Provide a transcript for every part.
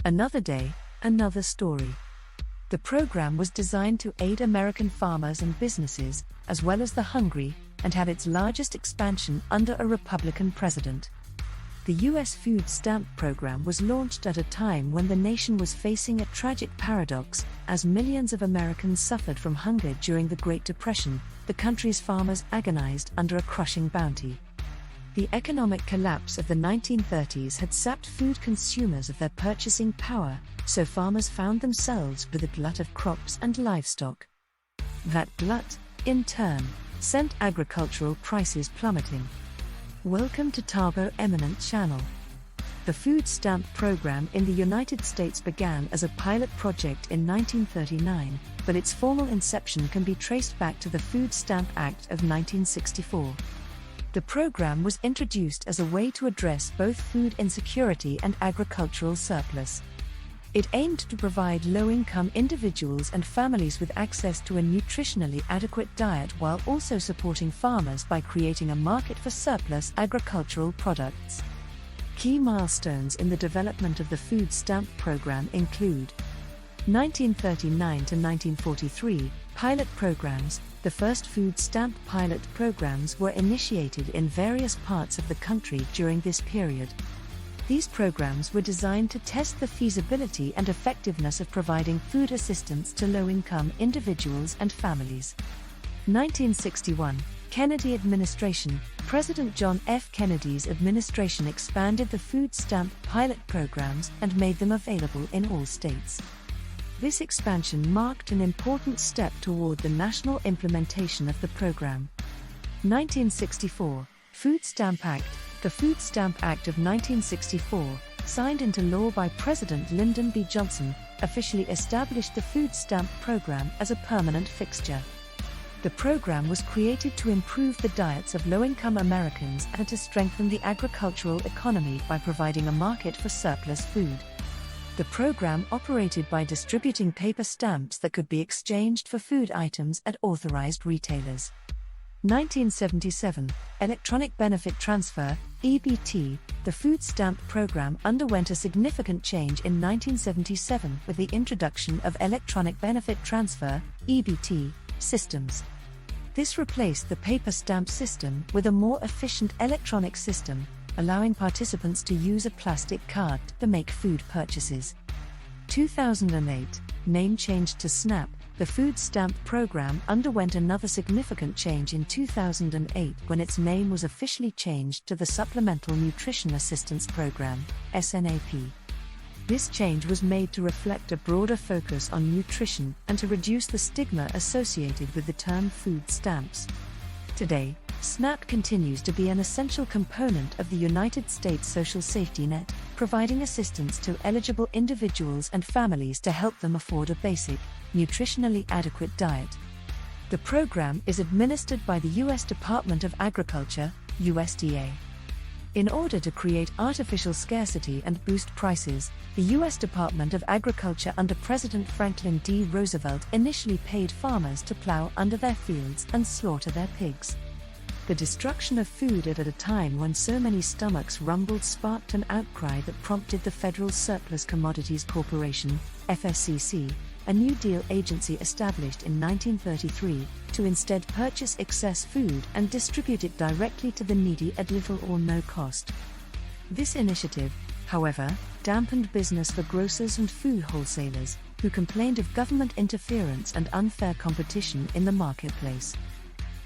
Another day, another story. The program was designed to aid American farmers and businesses, as well as the hungry, and had its largest expansion under a Republican president. The U.S. food stamp program was launched at a time when the nation was facing a tragic paradox, as millions of Americans suffered from hunger during the Great Depression. The country's farmers agonized under a crushing bounty. The economic collapse of the 1930s had sapped food consumers of their purchasing power, so farmers found themselves with a glut of crops and livestock. That glut, in turn, sent agricultural prices plummeting. Welcome to Tarbo Eminent Channel. The food stamp program in the United States began as a pilot project in 1939, but its formal inception can be traced back to the Food Stamp Act of 1964. The program was introduced as a way to address both food insecurity and agricultural surplus. It aimed to provide low-income individuals and families with access to a nutritionally adequate diet while also supporting farmers by creating a market for surplus agricultural products. Key milestones in the development of the food stamp program include 1939 to 1943 pilot programs. The first food stamp pilot programs were initiated in various parts of the country during this period. These programs were designed to test the feasibility and effectiveness of providing food assistance to low-income individuals and families. 1961, Kennedy administration. President John F. Kennedy's administration expanded the food stamp pilot programs and made them available in all states. This expansion marked an important step toward the national implementation of the program. 1964, Food Stamp Act. The Food Stamp Act of 1964, signed into law by President Lyndon B. Johnson, officially established the food stamp program as a permanent fixture. The program was created to improve the diets of low-income Americans and to strengthen the agricultural economy by providing a market for surplus food. The program operated by distributing paper stamps that could be exchanged for food items at authorized retailers. 1977, Electronic Benefit Transfer, EBT. The food stamp program underwent a significant change in 1977 with the introduction of Electronic Benefit Transfer, EBT, systems. This replaced the paper stamp system with a more efficient electronic system, allowing participants to use a plastic card to make food purchases. 2008, name changed to SNAP. The food stamp program underwent another significant change in 2008 when its name was officially changed to the Supplemental Nutrition Assistance Program, SNAP. This change was made to reflect a broader focus on nutrition and to reduce the stigma associated with the term food stamps. Today, SNAP continues to be an essential component of the United States social safety net, providing assistance to eligible individuals and families to help them afford a basic, nutritionally adequate diet. The program is administered by the U.S. Department of Agriculture, USDA. In order to create artificial scarcity and boost prices, the U.S. Department of Agriculture under President Franklin D. Roosevelt initially paid farmers to plow under their fields and slaughter their pigs. The destruction of food at a time when so many stomachs rumbled sparked an outcry that prompted the Federal Surplus Commodities Corporation, FSCC, a New Deal agency established in 1933, to instead purchase excess food and distribute it directly to the needy at little or no cost. This initiative, however, dampened business for grocers and food wholesalers, who complained of government interference and unfair competition in the marketplace.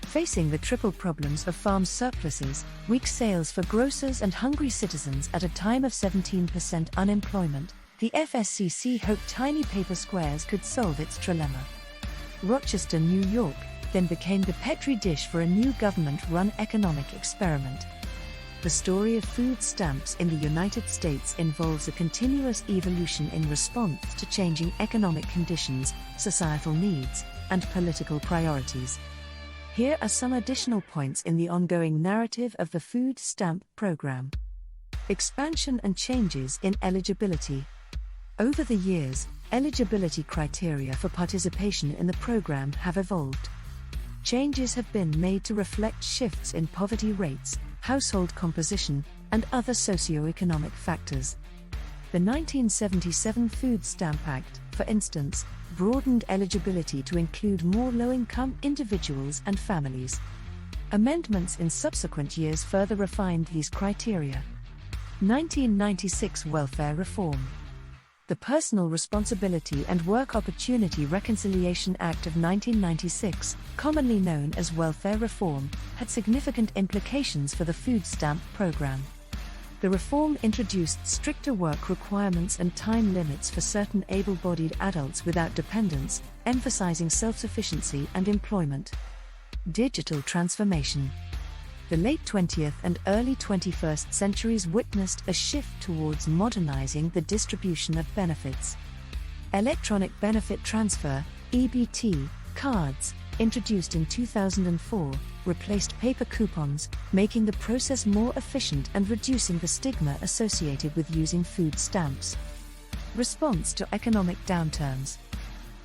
Facing the triple problems of farm surpluses, weak sales for grocers and hungry citizens at a time of 17% unemployment, the FSCC hoped tiny paper squares could solve its trilemma. Rochester, New York, then became the petri dish for a new government-run economic experiment. The story of food stamps in the United States involves a continuous evolution in response to changing economic conditions, societal needs, and political priorities. Here are some additional points in the ongoing narrative of the food stamp program. Expansion and changes in eligibility. Over the years, eligibility criteria for participation in the program have evolved. Changes have been made to reflect shifts in poverty rates, household composition, and other socioeconomic factors. The 1977 Food Stamp Act, for instance, broadened eligibility to include more low-income individuals and families. Amendments in subsequent years further refined these criteria. 1996 Welfare Reform. The Personal Responsibility and Work Opportunity Reconciliation Act of 1996, commonly known as Welfare Reform, had significant implications for the food stamp program. The reform introduced stricter work requirements and time limits for certain able-bodied adults without dependents, emphasizing self-sufficiency and employment. Digital transformation. The late 20th and early 21st centuries witnessed a shift towards modernizing the distribution of benefits. Electronic benefit transfer, EBT, cards, introduced in 2004, replaced paper coupons, making the process more efficient and reducing the stigma associated with using food stamps. Response to economic downturns.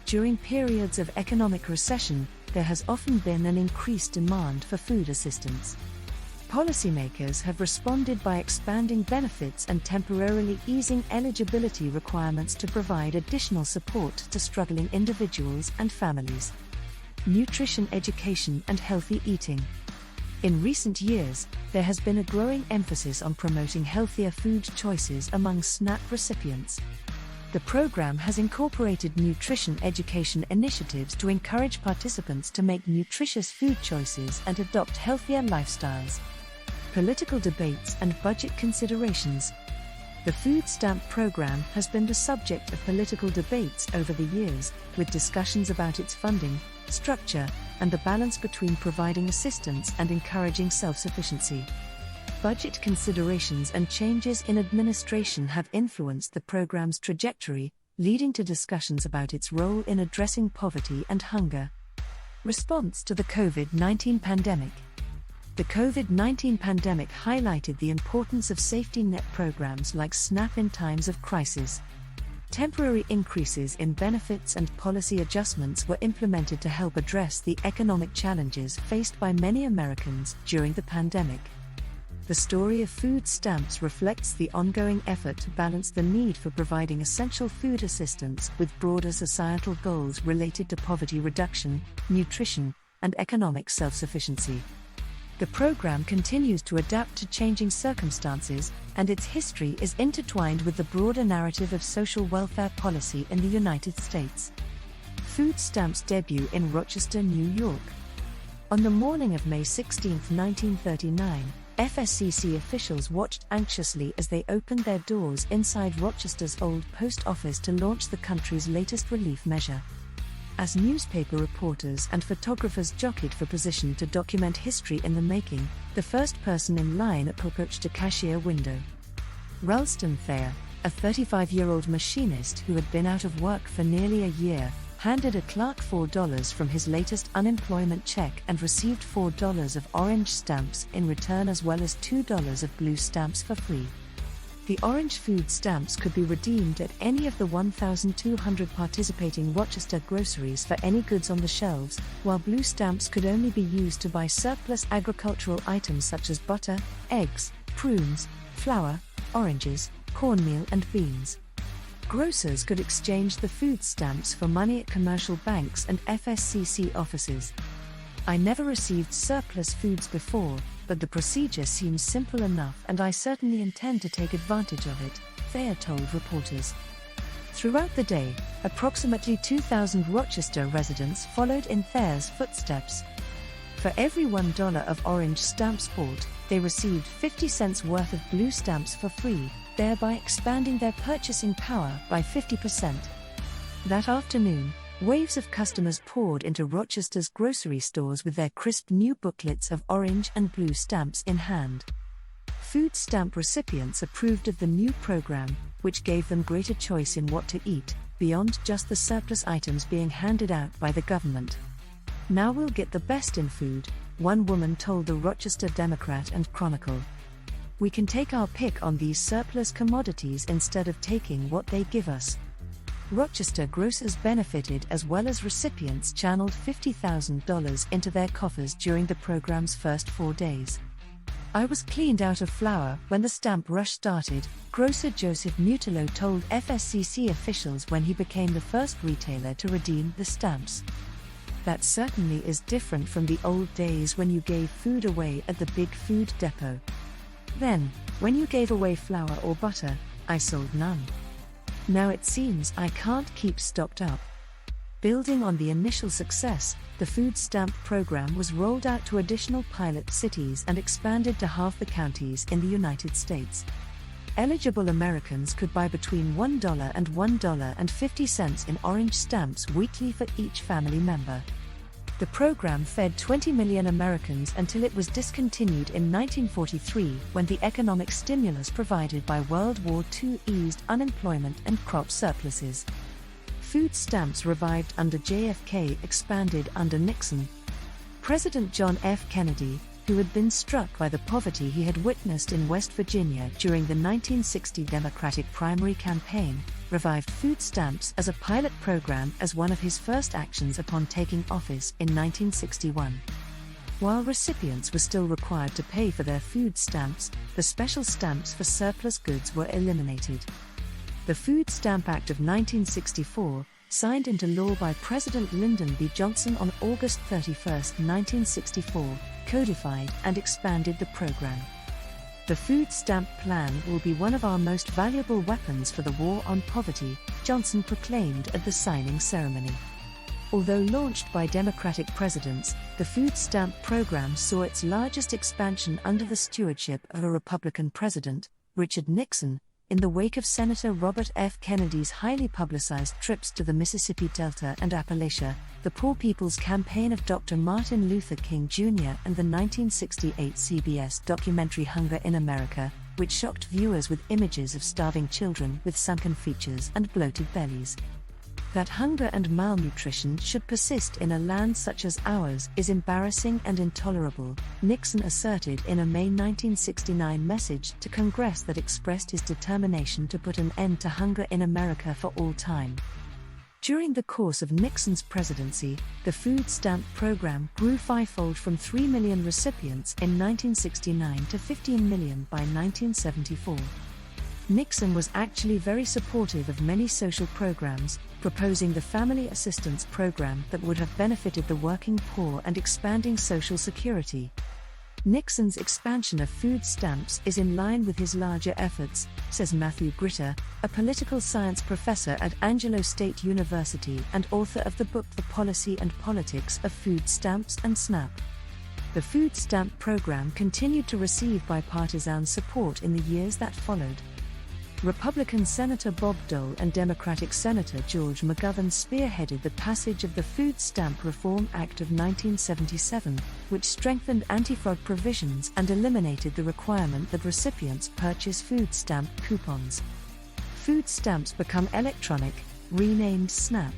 During periods of economic recession, there has often been an increased demand for food assistance. Policymakers have responded by expanding benefits and temporarily easing eligibility requirements to provide additional support to struggling individuals and families. Nutrition education and healthy eating. In recent years, there has been a growing emphasis on promoting healthier food choices among SNAP recipients. The program has incorporated nutrition education initiatives to encourage participants to make nutritious food choices and adopt healthier lifestyles. Political debates and budget considerations. The food stamp program has been the subject of political debates over the years, with discussions about its funding, structure, and the balance between providing assistance and encouraging self-sufficiency. Budget considerations and changes in administration have influenced the program's trajectory, leading to discussions about its role in addressing poverty and hunger. Response to the COVID-19 pandemic. The COVID-19 pandemic highlighted the importance of safety net programs like SNAP in times of crisis. Temporary increases in benefits and policy adjustments were implemented to help address the economic challenges faced by many Americans during the pandemic. The story of food stamps reflects the ongoing effort to balance the need for providing essential food assistance with broader societal goals related to poverty reduction, nutrition, and economic self-sufficiency. The program continues to adapt to changing circumstances, and its history is intertwined with the broader narrative of social welfare policy in the United States. Food stamps debut in Rochester, New York. On the morning of May 16, 1939, FSCC officials watched anxiously as they opened their doors inside Rochester's old post office to launch the country's latest relief measure. As newspaper reporters and photographers jockeyed for position to document history in the making, the first person in line approached a cashier window. Ralston Thayer, a 35-year-old machinist who had been out of work for nearly a year, handed a clerk $4 from his latest unemployment check and received $4 of orange stamps in return, as well as $2 of blue stamps for free. The orange food stamps could be redeemed at any of the 1,200 participating Rochester groceries for any goods on the shelves, while blue stamps could only be used to buy surplus agricultural items such as butter, eggs, prunes, flour, oranges, cornmeal, and beans. Grocers could exchange the food stamps for money at commercial banks and FSCC offices. I never received surplus foods before, but the procedure seems simple enough and I certainly intend to take advantage of it, Thayer told reporters. Throughout the day, approximately 2,000 Rochester residents followed in Thayer's footsteps. For every $1 of orange stamps bought, they received 50 cents worth of blue stamps for free, thereby expanding their purchasing power by 50%. That afternoon, waves of customers poured into Rochester's grocery stores with their crisp new booklets of orange and blue stamps in hand. Food stamp recipients approved of the new program, which gave them greater choice in what to eat, beyond just the surplus items being handed out by the government. "Now we'll get the best in food," one woman told the Rochester Democrat and Chronicle. "We can take our pick on these surplus commodities instead of taking what they give us." Rochester grocers benefited as well as recipients channeled $50,000 into their coffers during the program's first 4 days. "I was cleaned out of flour when the stamp rush started," grocer Joseph Mutilo told FSCC officials when he became the first retailer to redeem the stamps. "That certainly is different from the old days when you gave food away at the big food depot. Then, when you gave away flour or butter, I sold none. Now it seems I can't keep stocked up." Building on the initial success, the food stamp program was rolled out to additional pilot cities and expanded to half the counties in the United States. Eligible Americans could buy between $1 and $1.50 in orange stamps weekly for each family member. The program fed 20 million Americans until it was discontinued in 1943 when the economic stimulus provided by World War II eased unemployment and crop surpluses. Food stamps revived under JFK, expanded under Nixon. President John F. Kennedy, who had been struck by the poverty he had witnessed in West Virginia during the 1960 Democratic primary campaign, revived food stamps as a pilot program as one of his first actions upon taking office in 1961. While recipients were still required to pay for their food stamps, the special stamps for surplus goods were eliminated. The Food Stamp Act of 1964, signed into law by President Lyndon B. Johnson on August 31, 1964, codified and expanded the program. "The food stamp plan will be one of our most valuable weapons for the war on poverty," Johnson proclaimed at the signing ceremony. Although launched by Democratic presidents, the food stamp program saw its largest expansion under the stewardship of a Republican president, Richard Nixon, in the wake of Senator Robert F. Kennedy's highly publicized trips to the Mississippi Delta and Appalachia, the Poor People's Campaign of Dr. Martin Luther King Jr., and the 1968 CBS documentary Hunger in America, which shocked viewers with images of starving children with sunken features and bloated bellies. That hunger and malnutrition should persist in a land such as ours is embarrassing and intolerable, Nixon asserted in a May 1969 message to Congress that expressed his determination to put an end to hunger in America for all time. During the course of Nixon's presidency, the food stamp program grew fivefold from 3 million recipients in 1969 to 15 million by 1974. Nixon was actually very supportive of many social programs, proposing the Family Assistance Program that would have benefited the working poor and expanding Social Security. Nixon's expansion of food stamps is in line with his larger efforts, says Matthew Gritter, a political science professor at Angelo State University and author of the book The Policy and Politics of Food Stamps and SNAP. The food stamp program continued to receive bipartisan support in the years that followed. Republican Senator Bob Dole and Democratic Senator George McGovern spearheaded the passage of the Food Stamp Reform Act of 1977, which strengthened anti-fraud provisions and eliminated the requirement that recipients purchase food stamp coupons. Food stamps become electronic, renamed SNAP.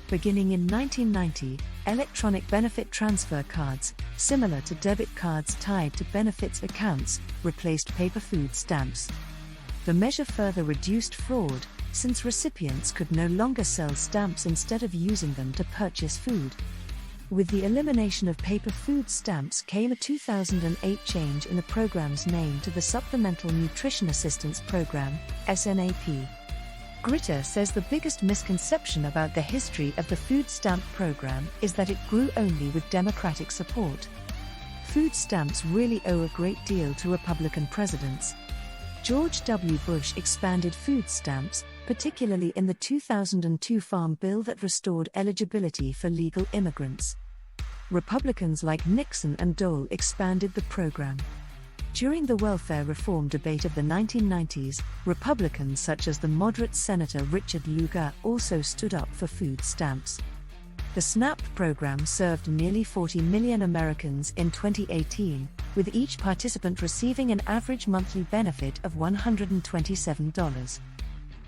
Beginning in 1990, electronic benefit transfer cards, similar to debit cards tied to benefits accounts, replaced paper food stamps. The measure further reduced fraud, since recipients could no longer sell stamps instead of using them to purchase food. With the elimination of paper food stamps came a 2008 change in the program's name to the Supplemental Nutrition Assistance Program, SNAP. Gritter says the biggest misconception about the history of the food stamp program is that it grew only with Democratic support. Food stamps really owe a great deal to Republican presidents. George W. Bush expanded food stamps, particularly in the 2002 Farm Bill that restored eligibility for legal immigrants. Republicans like Nixon and Dole expanded the program. During the welfare reform debate of the 1990s, Republicans such as the moderate Senator Richard Lugar also stood up for food stamps. The SNAP program served nearly 40 million Americans in 2018, with each participant receiving an average monthly benefit of $127.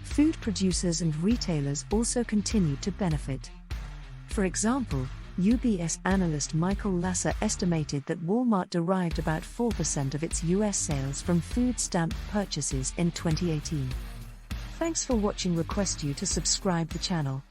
Food producers and retailers also continued to benefit. For example, UBS analyst Michael Lasser estimated that Walmart derived about 4% of its U.S. sales from food stamp purchases in 2018. Thanks for watching. Request you to subscribe the channel.